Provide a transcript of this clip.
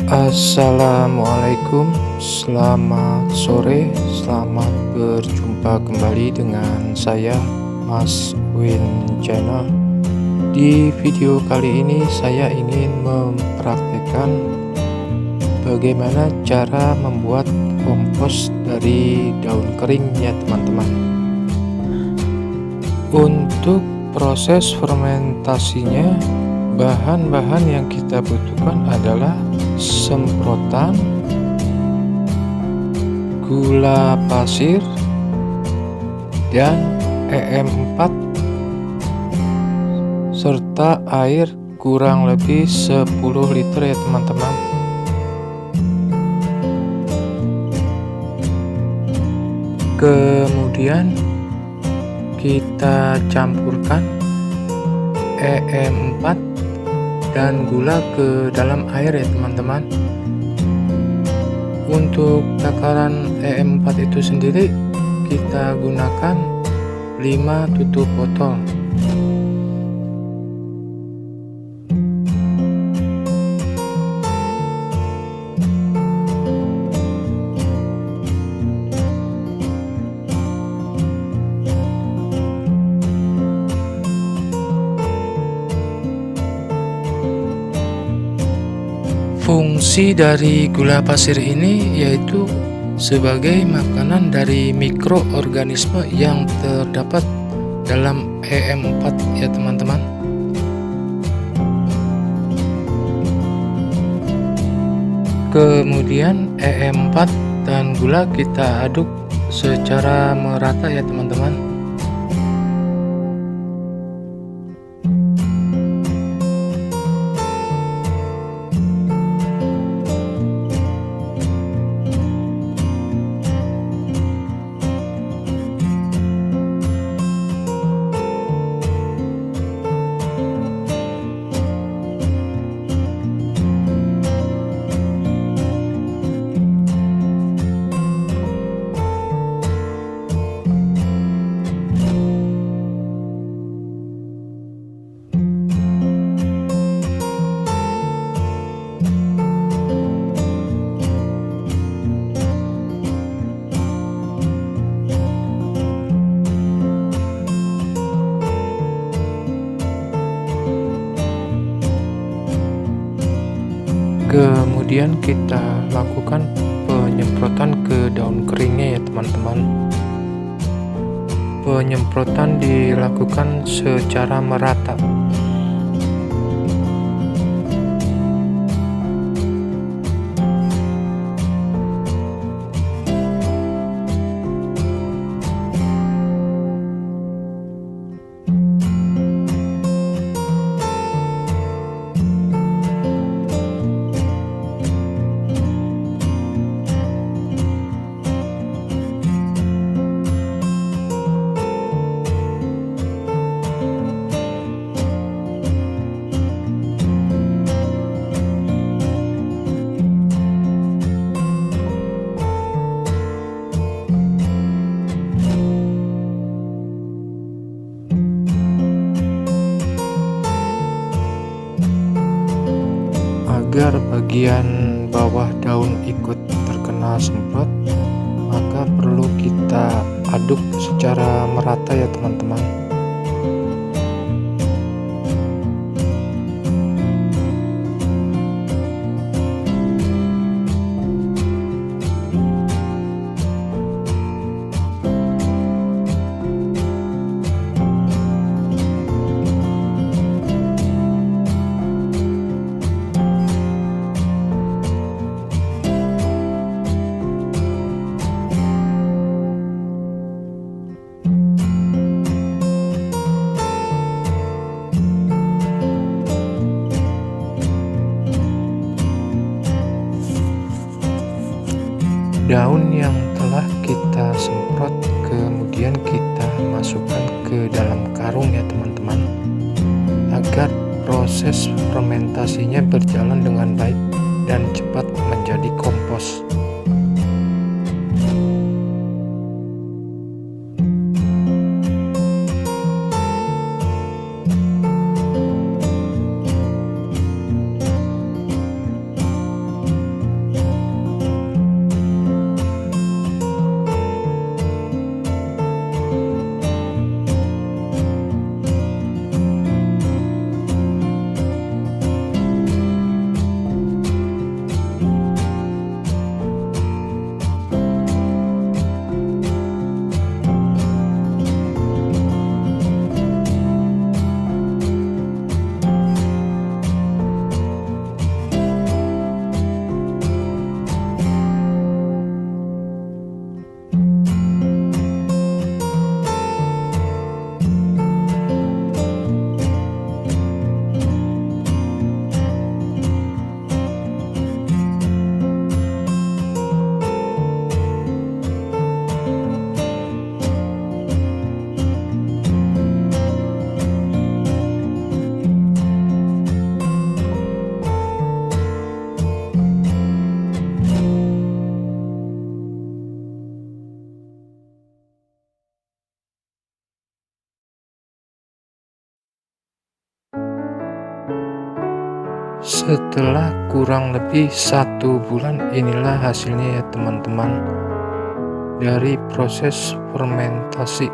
Assalamualaikum, selamat sore, selamat berjumpa kembali dengan saya, Mas Win Channel. Di video kali ini saya ingin mempraktekkan bagaimana cara membuat kompos dari daun kering ya teman-teman. Untuk proses fermentasinya, bahan-bahan yang kita butuhkan adalah semprotan, gula pasir, dan EM4 serta air kurang lebih 10 liter ya teman-teman. Kemudian kita campurkan EM4 dan gula ke dalam air ya teman-teman. Untuk takaran EM4 itu sendiri kita gunakan 5 tutup botol. Fungsi dari gula pasir ini yaitu sebagai makanan dari mikroorganisme yang terdapat dalam EM4 ya teman-teman. Kemudian EM4 dan gula kita aduk secara merata ya teman-teman. Kemudian kita lakukan penyemprotan ke daun keringnya ya teman-teman. Penyemprotan dilakukan secara merata. Agar bagian bawah daun ikut terkena semprot, maka perlu kita aduk secara merata ya teman-teman. Daun yang telah kita semprot kemudian kita masukkan ke dalam karung ya teman-teman, agar proses fermentasinya berjalan dengan baik dan cepat menjadi kompos. Setelah kurang lebih 1 bulan, inilah hasilnya ya teman-teman, dari proses fermentasi.